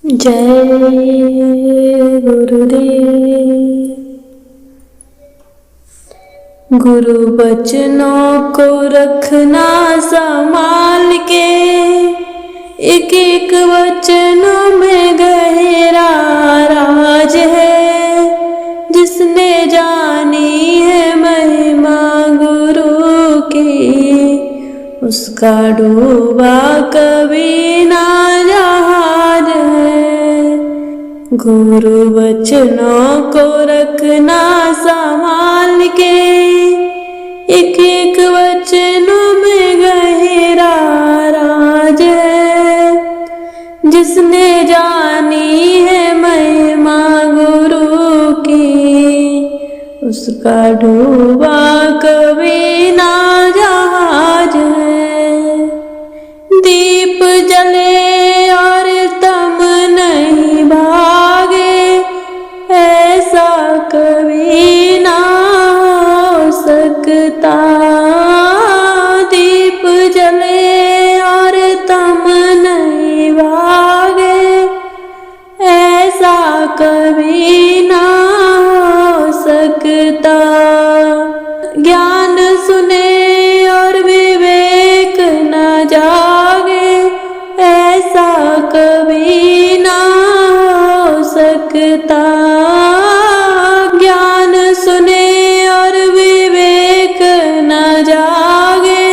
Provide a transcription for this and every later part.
जय गुरुदेव। गुरु बचनों को रखना संभाल के, एक एक वचनों में गहरा राज है। जिसने जानी है महिमा गुरु की, उसका डूबा कभी ना जहाज है। गुरु वचनों को रखना संभाल के, एक एक वचनों में गहरा राज है। जिसने जानी है महिमा गुरु की, उसका डूबा कभी ना जहाज है। दीप जले और तम नहीं भागे, ऐसा कभी ना हो सकता। दीप जले और तम नहीं भागे, ऐसा कभी ना हो सकता। ज्ञान सुने और विवेक न जागे, ऐसा कभी ना हो सकता। ज्ञान सुने और विवेक न जागे,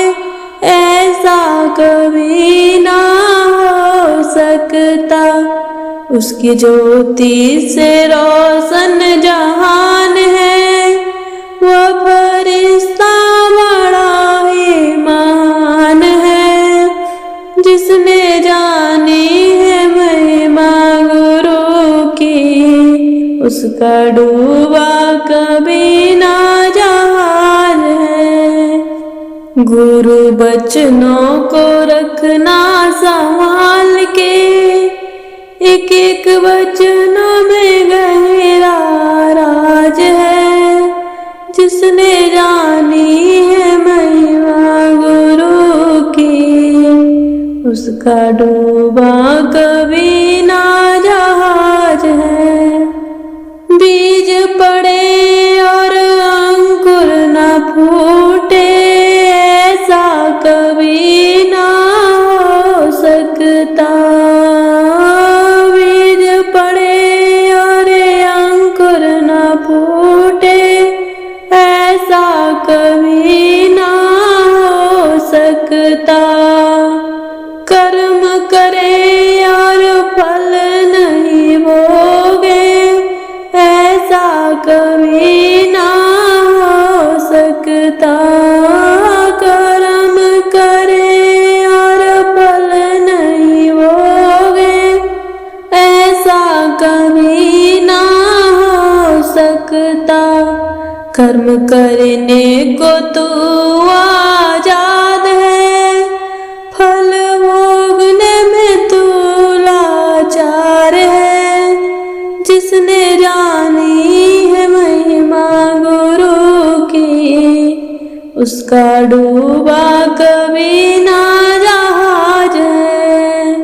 ऐसा कभी ना हो सकता। उसकी ज्योति से रोशन जहान है, वह फरिश्ता बड़ा ही महान है। जिसने जानी है महिमा गुरु की, उसका डूबा कभी ना जहाज है। गुरु बचनों को रखना संभाल के, एक एक वचनों में गहरा राज है। जिसने जानी है महिमा गुरु की, उसका डूबा कभी ना जहाज है। बीज पड़े और अंकुर न फूटे, ऐसा कभी ना हो सकता। बीज पड़े और अंकुर न फूटे, ऐसा कभी ना हो सकता। कर्म करे और फल नहीं भोगे, ऐसा कभी ना हो सकता। कर्म करे और फल नहीं भोगे, ऐसा कभी ना हो सकता। कर्म करने को तू आजाद है, फल भोगने में तू लाचार है। जिसने जानी है महिमा गुरु की, उसका डूबा कभी ना जहाज है।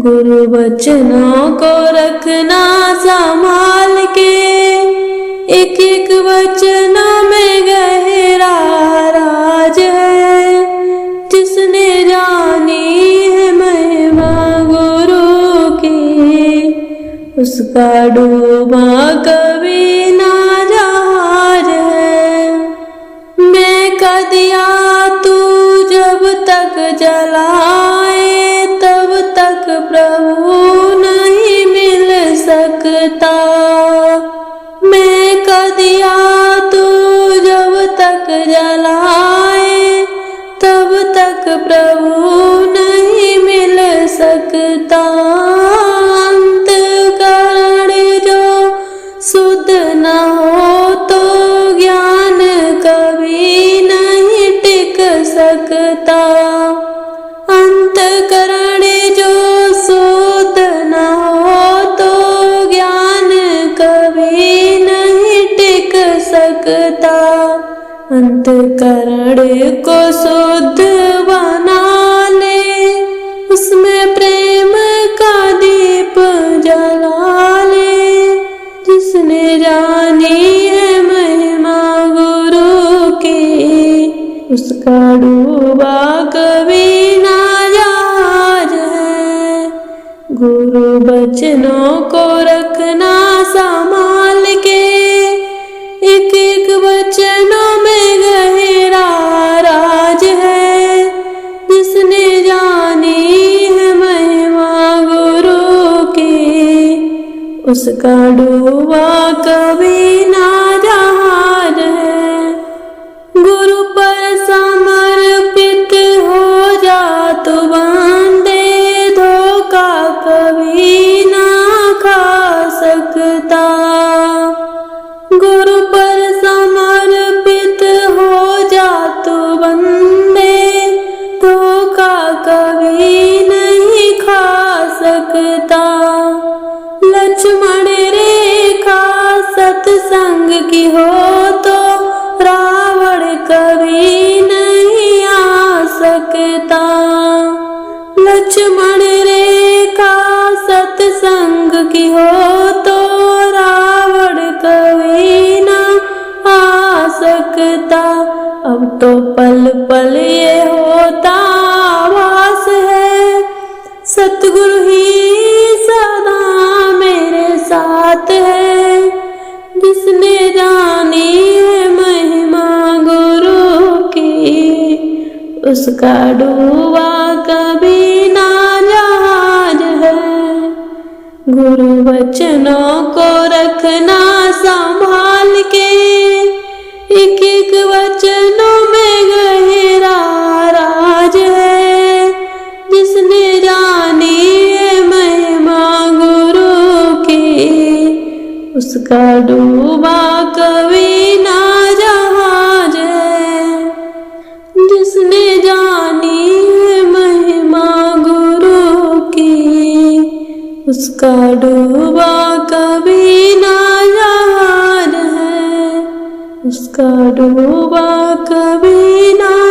गुरु वचनों को रखना संभाल के, एक एक वचनों में गहरा राज है। जिसने जानी है महिमा गुरु की, उसका डूबा कभी ना जहाज है। मैं का दिया तू जब तक जलाए, तब तक प्रभु नहीं मिल सकता। मैं का दिया तू जब तक जलाए, तब तक प्रभु नहीं मिल सकता। अंतःकरण जो गुरु बचनों को रखना संभाल के, एक एक वचनों में गहरा राज है। जिसने जानी है महिमा गुरु की, उसका डूबा कभी ना जहाज है। गुरु पर समर्पित हो जा तू बंदे, धोखा कभी ना खा सकता। गुरु पर समर्पित हो जा तू बंदे, धोखा कभी नहीं खा सकता। लक्ष्मण रेखा सत्संग की हो तो रावण कभी नहीं आ सकता। लक्ष्मण रेखा सत्संग की हो तो रावण कभी ना आ सकता। अब तो पल पल ये होता आभास है, सतगुरु ही सदा मेरे साथ है। जिसने जानी है महिमा गुरु की, उसका डूबा कभी ना जहाज है। गुरु वचनों को रखना संभाल के, एक एक वचनों में गहरा राज है। जिसने जानी है महिमा गुरु की, उसका डूबा कभी ना जहाज है। जिसने जानी है महिमा गुरु की, उसका डूबा कभी ना जहाज है। उसका डूबा कभी ना